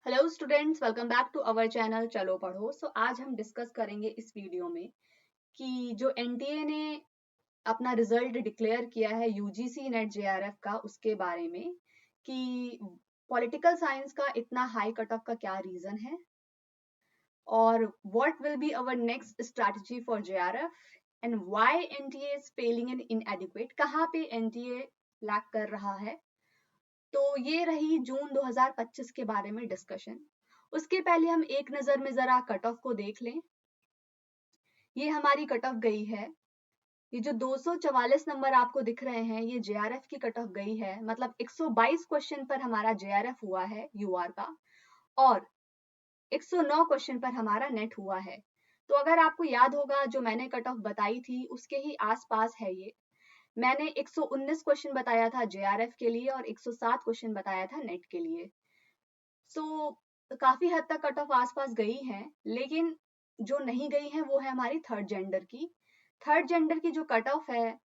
Hello students, welcome back to our channel Chalo Padho. आज हम discuss करेंगे इस वीडियो में कि जो एनटीए ने अपना रिजल्ट डिक्लेयर किया है यूजीसी नेट जेआरएफ का, उसके बारे में कि पॉलिटिकल साइंस का इतना हाई कट ऑफ का क्या रीजन है और what will be our next strategy for JRF and why NTA is Fehling इन इनएडिक्वेट, कहाँ पे एनटीए लैक कर रहा है। तो ये रही जून 2025 के बारे में डिस्कशन। उसके पहले हम एक नजर में जरा कट ऑफ को देख लें। ये हमारी कट ऑफ गई है। ये जो 244 नंबर आपको दिख रहे हैं, ये जेआरएफ की कट ऑफ गई है। मतलब 122 क्वेश्चन पर हमारा जेआरएफ हुआ है यूआर का, और 109 क्वेश्चन पर हमारा नेट हुआ है। तो अगर आपको याद होगा, जो मैंने कट ऑफ बताई थी उसके ही आसपास है ये। मैंने 119 क्वेश्चन बताया था जेआरएफ के लिए और 107 क्वेश्चन बताया था नेट के लिए। काफी हद तक कट ऑफ आसपास गई है, लेकिन जो नहीं गई है वो है हमारी थर्ड जेंडर की। थर्ड जेंडर की जो कट ऑफ है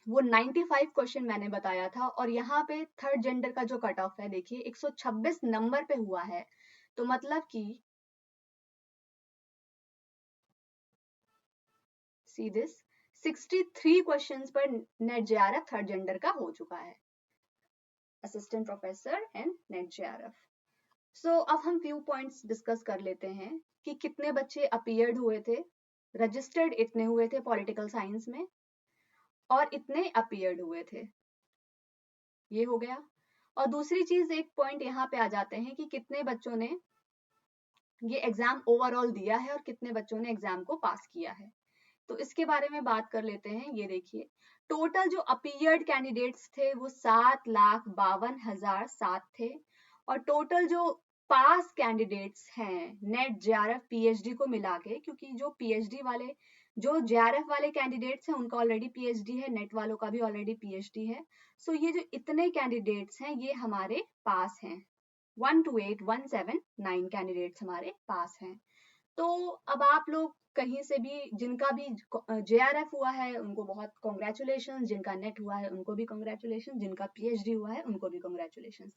वो 95 क्वेश्चन मैंने बताया था, और यहाँ पे थर्ड जेंडर का जो कट ऑफ है देखिए 126 नंबर पे हुआ है। तो मतलब कि सी दिस 63 क्वेश्चंस पर नेट जेआरएफ थर्ड जेंडर का हो चुका है, assistant professor and net JRF. अब हम फ्यू पॉइंट्स डिस्कस कर लेते हैं कि कितने बच्चे अपीयर्ड हुए थे। रजिस्टर्ड इतने हुए थे पॉलिटिकल साइंस में, और इतने अपीयर्ड हुए थे, ये हो गया। और दूसरी चीज, एक पॉइंट यहाँ पे आ जाते हैं कि कितने बच्चों ने ये एग्जाम ओवरऑल दिया है और कितने बच्चों ने एग्जाम को पास किया है। तो इसके बारे में बात कर लेते हैं। ये देखिए, टोटल जो अपीयर्ड कैंडिडेट्स थे वो 7,52,007 थे, और टोटल जो पास कैंडिडेट्स हैं नेट जेआरएफ पीएचडी को मिला के, क्योंकि जो पीएचडी वाले, जो जेआरएफ वाले कैंडिडेट्स हैं उनका ऑलरेडी पीएचडी है, नेट वालों का भी ऑलरेडी पीएचडी है। ये जो इतने कैंडिडेट्स हैं ये हमारे पास हैं। 128,179 कैंडिडेट्स हमारे पास हैं। तो अब आप लोग कहीं से भी, जिनका भी जेआरएफ हुआ है उनको बहुत कॉन्ग्रेचुलेशन, जिनका नेट हुआ है उनको भी कॉन्ग्रेचुलेशन, जिनका पीएचडी हुआ है उनको भी कॉन्ग्रेचुलेशन।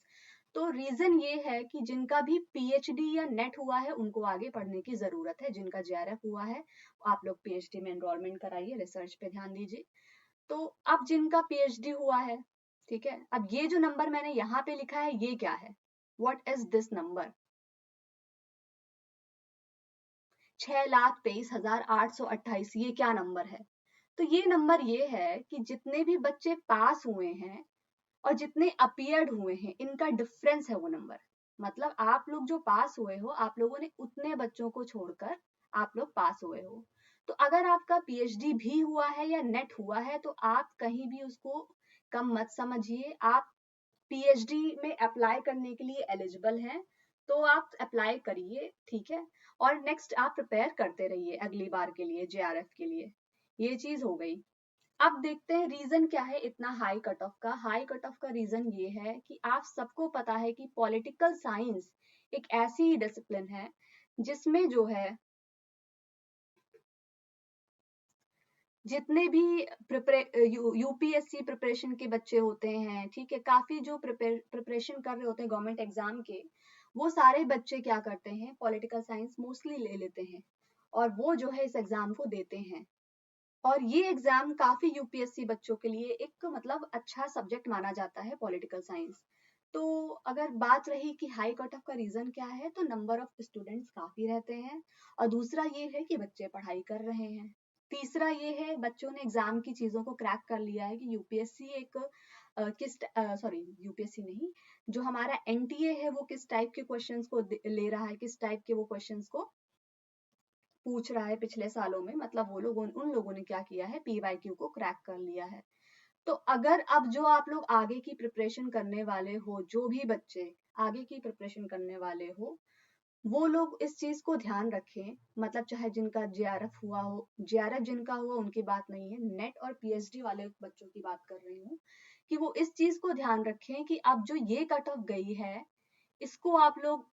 तो रीजन ये है कि जिनका भी पीएचडी या नेट हुआ है उनको आगे पढ़ने की जरूरत है। जिनका जेआरएफ हुआ है आप लोग पीएचडी में एनरोलमेंट कराइए, रिसर्च पे ध्यान दीजिए। तो अब जिनका पीएचडी हुआ है, ठीक है, अब ये जो नंबर मैंने यहाँ पे लिखा है ये क्या है, व्हाट इज दिस नंबर? 6,23,828, ये क्या नंबर है? तो ये नंबर ये है कि जितने भी बच्चे पास हुए हैं और जितने अपीयर्ड हुए हैं, इनका डिफरेंस है वो नंबर। मतलब आप लोग जो पास हुए हो, आप लोगों ने उतने बच्चों को छोड़कर आप लोग पास हुए हो। तो अगर आपका पीएचडी भी हुआ है या नेट हुआ है तो आप कहीं भी उसको कम मत समझिए। आप पीएचडी में अप्लाई करने के लिए एलिजिबल हैं, तो आप अप्लाई करिए, ठीक है। और नेक्स्ट आप प्रिपेयर करते रहिए अगली बार के लिए, जेआरएफ के लिए। ये चीज हो गई। अब देखते हैं रीजन क्या है इतना हाई कट ऑफ का। हाई कट ऑफ का रीजन ये है कि आप सबको पता है कि पॉलिटिकल साइंस एक ऐसी डिसिप्लिन है जिसमें जो है जितने भी यूपीएससी प्रिपरेशन के बच्चे होते हैं, ठीक है, काफी जो प्रिपरेशन कर रहे होते हैं गवर्नमेंट एग्जाम के, वो सारे बच्चे क्या करते हैं, पॉलिटिकल साइंस मोस्टली ले लेते हैं और वो जो है इस एग्जाम को देते हैं। और ये एग्जाम काफी यूपीएससी बच्चों के लिए एक मतलब अच्छा सब्जेक्ट माना जाता है पॉलिटिकल साइंस। तो अगर बात रही कि हाई कट ऑफ का रीजन क्या है, तो नंबर ऑफ स्टूडेंट्स काफी रहते हैं, और दूसरा ये है कि बच्चे पढ़ाई कर रहे हैं। तीसरा ये है बच्चों ने एग्जाम की चीजों को क्रैक कर लिया है कि यूपीएससी एक किस सॉरी यूपीएससी नहीं, जो हमारा एनटीए है वो किस टाइप के क्वेश्चंस को ले रहा है, किस टाइप के वो क्वेश्चंस को पूछ रहा है पिछले सालों में। मतलब वो लोग, उन लोगों ने क्या किया है, पीवाईक्यू को क्रैक कर लिया है। तो अगर अब जो आप लोग आगे की प्रिपरेशन करने वाले हो, जो भी बच्चे आगे की प्रिपरेशन करने वाले हो, वो लोग इस चीज को ध्यान रखें। मतलब चाहे जिनका जेआरएफ हुआ हो, जेआरएफ जिनका हुआ उनकी बात नहीं है, नेट और पीएचडी वाले बच्चों की बात कर रही हूँ, कि वो इस चीज को ध्यान रखें कि अब जो ये कट ऑफ गई है, इसको आप लोग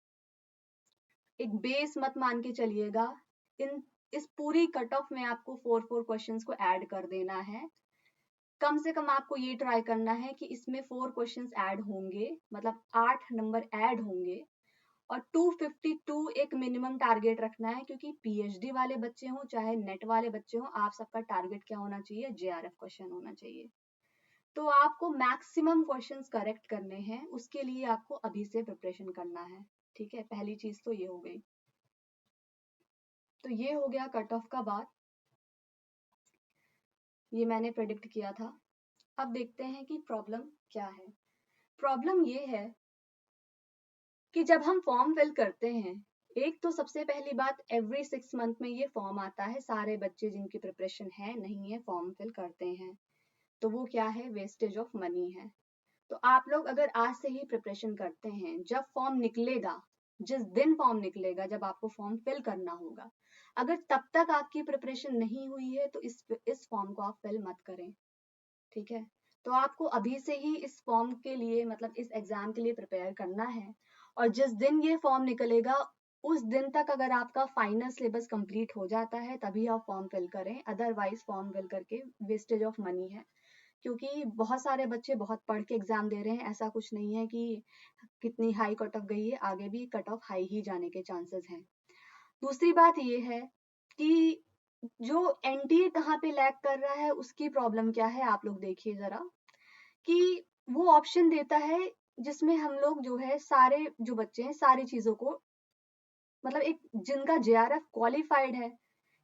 एक बेस मत मान के चलिएगा। इन इस पूरी कट ऑफ में आपको 4 क्वेश्चंस को ऐड कर देना है। कम से कम आपको ये ट्राई करना है कि इसमें 4 क्वेश्चंस ऐड होंगे, मतलब 8 नंबर ऐड होंगे। और 252 एक मिनिमम टारगेट रखना है, क्योंकि पीएचडी वाले बच्चे हों चाहे नेट वाले बच्चे हों, आप सबका टारगेट क्या होना चाहिए, जेआरएफ क्वेश्चन होना चाहिए। तो आपको मैक्सिमम क्वेश्चंस करेक्ट करने हैं, उसके लिए आपको अभी से प्रिपरेशन करना है, ठीक है। पहली चीज तो ये हो गई। तो ये हो गया कट ऑफ का बात, ये मैंने प्रेडिक्ट किया था। अब देखते हैं कि प्रॉब्लम क्या है। प्रॉब्लम ये है कि जब हम फॉर्म फिल करते हैं, एक तो सबसे पहली बात, एवरी 6 मंथ में ये फॉर्म आता है, सारे बच्चे जिनकी प्रिपरेशन है नहीं है फॉर्म फिल करते हैं, तो वो क्या है, वेस्टेज ऑफ मनी है। तो आप लोग अगर आज से ही प्रिपरेशन करते हैं, जब फॉर्म निकलेगा, जिस दिन फॉर्म निकलेगा, जब आपको फॉर्म फिल करना होगा, अगर तब तक आपकी प्रिपरेशन नहीं हुई है तो इस फॉर्म को आप फिल मत करें, ठीक है। तो आपको अभी से ही इस फॉर्म के लिए, मतलब इस एग्जाम के लिए प्रिपेयर करना है, और जिस दिन ये फॉर्म निकलेगा उस दिन तक अगर आपका फाइनल सिलेबस कंप्लीट हो जाता है तभी आप फॉर्म फिल करें, अदरवाइज फॉर्म फिल करके वेस्टेज ऑफ मनी है। क्योंकि बहुत सारे बच्चे बहुत पढ़ के एग्जाम दे रहे हैं, ऐसा कुछ नहीं है कि कितनी हाई कट ऑफ गई है, आगे भी कट ऑफ हाई ही जाने के चांसेस हैं। दूसरी बात ये है कि जो एनटीए कहाँ पे लैग कर रहा है, उसकी प्रॉब्लम क्या है, आप लोग देखिए जरा, कि वो ऑप्शन देता है जिसमें हम लोग जो है, सारे जो बच्चे हैं सारी चीजों को, मतलब एक जिनका जेआरएफ क्वालिफाइड है,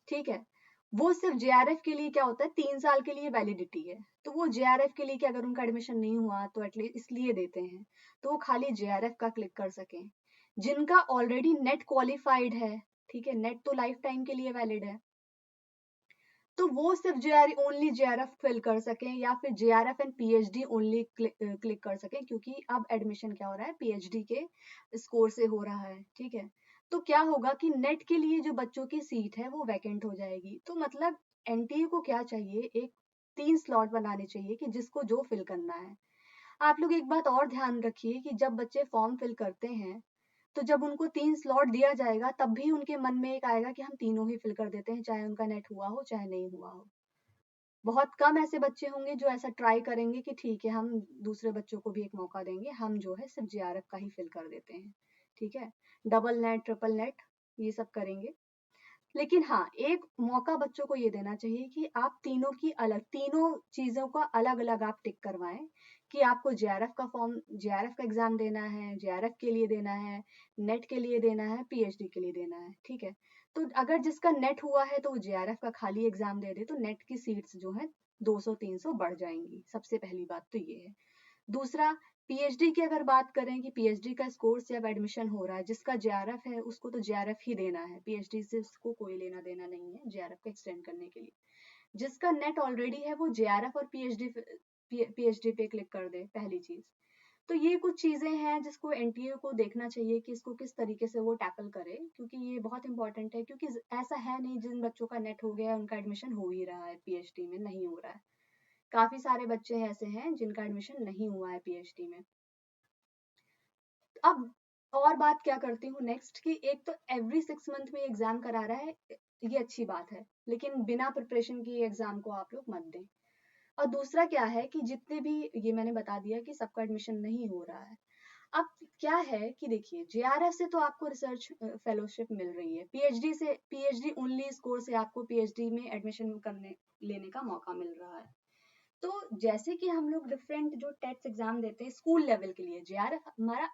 ठीक है, वो सिर्फ जेआरएफ के लिए क्या होता है, 3 साल के लिए वैलिडिटी है, तो वो जेआरएफ के लिए कि अगर उनका एडमिशन नहीं हुआ तो एटलीस्ट इसलिए देते हैं, तो वो खाली जेआरएफ का क्लिक कर सकें। जिनका ऑलरेडी नेट क्वालिफाइड है, ठीक है, नेट तो लाइफ टाइम के लिए वैलिड है, तो वो सिर्फ ओनली जेआरएफ फिल कर सकें, या फिर JRF and PhD only click कर सकें, क्योंकि अब एडमिशन क्या हो रहा है, पीएचडी के स्कोर से हो रहा है, ठीक है। तो क्या होगा कि नेट के लिए जो बच्चों की सीट है वो वैकेंट हो जाएगी। तो मतलब एनटीए को क्या चाहिए, एक 3 स्लॉट बनाने चाहिए कि जिसको जो फिल करना है। आप लोग एक बात और ध्यान रखिए कि जब बच्चे फॉर्म फिल करते हैं, तो जब उनको 3 स्लॉट दिया जाएगा तब भी उनके मन में एक आएगा कि हम तीनों ही फिल कर देते हैं, चाहे उनका नेट हुआ हो चाहे नहीं हुआ हो। बहुत कम ऐसे बच्चे होंगे जो ऐसा ट्राई करेंगे कि ठीक है हम दूसरे बच्चों को भी एक मौका देंगे, हम जो है सिर्फ जेआरएफ का ही फिल कर देते हैं, ठीक है। डबल नेट, ट्रिपल नेट, ये सब करेंगे। लेकिन हाँ, एक मौका बच्चों को ये देना चाहिए कि आप तीनों चीजों का अलग अलग आप टिक करवाएं, कि आपको जेआरएफ का फॉर्म, जेआरएफ का एग्जाम देना है, जेआरएफ के लिए देना है, नेट के लिए देना है, पीएचडी के लिए देना है, ठीक है। तो अगर जिसका नेट हुआ है तो वो जेआरएफ का खाली एग्जाम दे दे, तो नेट की सीट्स जो है 200-300 बढ़ जाएंगी, सबसे पहली बात तो ये है। दूसरा, पीएचडी की अगर बात करें कि पीएचडी का स्कोर से अब एडमिशन हो रहा है, जिसका जेआरएफ है उसको तो जेआरएफ ही देना है, पीएचडी से उसको कोई लेना देना नहीं है जेआरएफ को एक्सटेंड करने के लिए। जिसका नेट ऑलरेडी है वो जेआरएफ और पीएचडी पे क्लिक कर दे, पहली चीज। तो ये कुछ चीजें हैं जिसको एनटीए को देखना चाहिए कि इसको किस तरीके से वो टैकल करे, क्योंकि ये बहुत इंपॉर्टेंट है। क्योंकि ऐसा है नहीं जिन बच्चों का नेट हो गया है उनका एडमिशन हो ही रहा है, पीएचडी में नहीं हो रहा है। काफी सारे बच्चे ऐसे हैं जिनका एडमिशन नहीं हुआ है पीएचडी में। अब और बात क्या करती हूँ नेक्स्ट, कि एक तो एवरी 6 मंथ में एग्जाम करा रहा है, ये अच्छी बात है, लेकिन बिना प्रिपरेशन के एग्जाम को आप लोग मत दें। और दूसरा क्या है कि जितने भी, ये मैंने बता दिया कि सबका एडमिशन नहीं हो रहा है। अब क्या है कि देखिए, जेआरएफ से तो आपको रिसर्च फेलोशिप मिल रही है, पीएचडी से, पीएचडी ओनली स्कोर से आपको पीएचडी में एडमिशन करने लेने का मौका मिल रहा है। तो जैसे कि हम लोग डिफरेंट जो टेट्स एग्जाम देते हैं स्कूल लेवल के लिए, जेआरएफ हमारा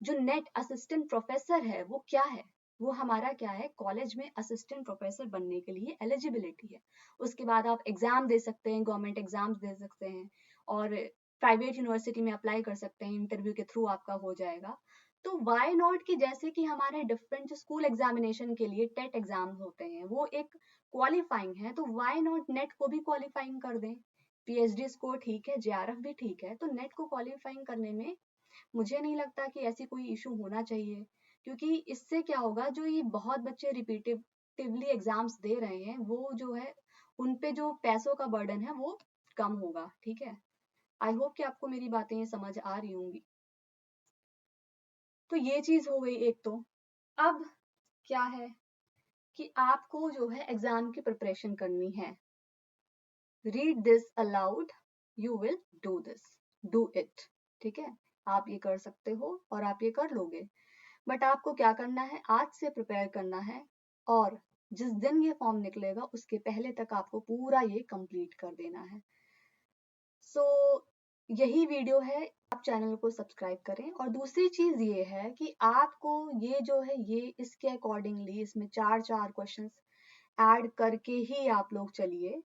जो नेट असिस्टेंट प्रोफेसर है वो क्या है, वो हमारा क्या है, कॉलेज में असिस्टेंट प्रोफेसर बनने के लिए एलिजिबिलिटी है। उसके बाद आप एग्जाम दे सकते हैं, गवर्नमेंट एग्जाम्स दे सकते हैं, और प्राइवेट यूनिवर्सिटी में अप्लाई कर सकते हैं, इंटरव्यू के थ्रू आपका हो जाएगा। तो वाई नॉट कि जैसे कि हमारे डिफरेंट जो स्कूल एग्जामिनेशन के लिए टेट एग्जाम होते हैं वो एक क्वालिफाइंग है, तो वाई नॉट नेट को भी क्वालिफाइंग कर दें। पीएचडी स्कोर ठीक है, जेआरएफ भी ठीक है, तो नेट को क्वालिफाइंग करने में मुझे नहीं लगता कि ऐसी कोई इशू होना चाहिए। क्योंकि इससे क्या होगा, जो ये बहुत बच्चे रिपीटेटिवली एग्जाम्स दे रहे हैं वो जो है उन पे जो पैसों का बर्डन है वो कम होगा, ठीक है। आई होप कि आपको मेरी बातें ये समझ आ रही होंगी। तो ये चीज हो गई एक तो। अब क्या है कि आपको जो है एग्जाम की प्रिपरेशन करनी है। Read this allowed, you will do this, do it, ठीक है। आप ये कर सकते हो और आप ये कर लोगे। बट आपको क्या करना है, आज से प्रिपेयर करना है, और जिस दिन ये फॉर्म निकलेगा उसके पहले तक आपको पूरा ये कंप्लीट कर देना है। सो यही वीडियो है, आप चैनल को सब्सक्राइब करें। और दूसरी चीज ये है कि आपको ये जो है ये इसके अकॉर्डिंगली इसमें 4 क्वेश्चंस ऐड करके ही आप लोग चलिए,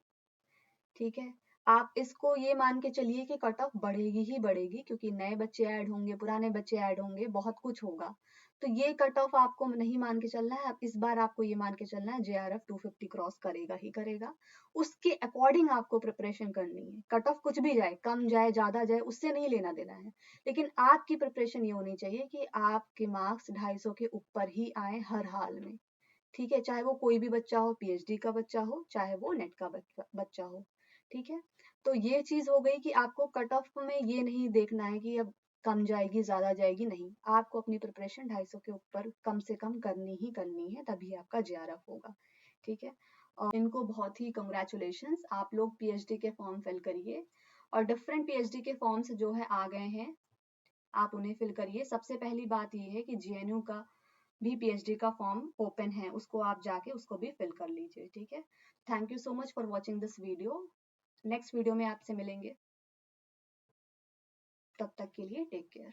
ठीक है। आप इसको ये मान के चलिए कि कट ऑफ बढ़ेगी ही बढ़ेगी, क्योंकि नए बच्चे ऐड होंगे, पुराने बच्चे ऐड होंगे, बहुत कुछ होगा। तो ये कट ऑफ आपको नहीं मान के चलना है। इस बार आपको ये मान के चलना है JRF 250 क्रॉस करेगा ही करेगा। उसके अकॉर्डिंग आपको प्रिपरेशन करनी है। कट ऑफ कुछ भी जाए, कम जाए ज्यादा जाए, उससे नहीं लेना देना है, लेकिन आपकी प्रिपरेशन ये होनी चाहिए कि आपके मार्क्स 250 के ऊपर ही आए हर हाल में, ठीक है। चाहे वो कोई भी बच्चा हो, PhD का बच्चा हो, चाहे वो नेट का बच्चा हो, ठीक है। तो ये चीज हो गई कि आपको कट ऑफ में ये नहीं देखना है कि अब कम जाएगी ज्यादा जाएगी, नहीं। आपको अपनी प्रिपरेशन 250 के ऊपर कम से कम करनी ही करनी है, तभी आपका JRF होगा, ठीक है। और इनको बहुत ही कंग्रेचुलेशंस, आप लोग PhD के फॉर्म फिल करिए, और डिफरेंट PhD के फॉर्म्स जो है आ गए हैं, आप उन्हें फिल करिए। सबसे पहली बात ये है कि JNU का भी PhD का फॉर्म ओपन है, उसको आप जाके उसको भी फिल कर लीजिए, ठीक है। Thank you so much for watching this video. Next video में आपसे मिलेंगे, तब तक के लिए टेक केयर।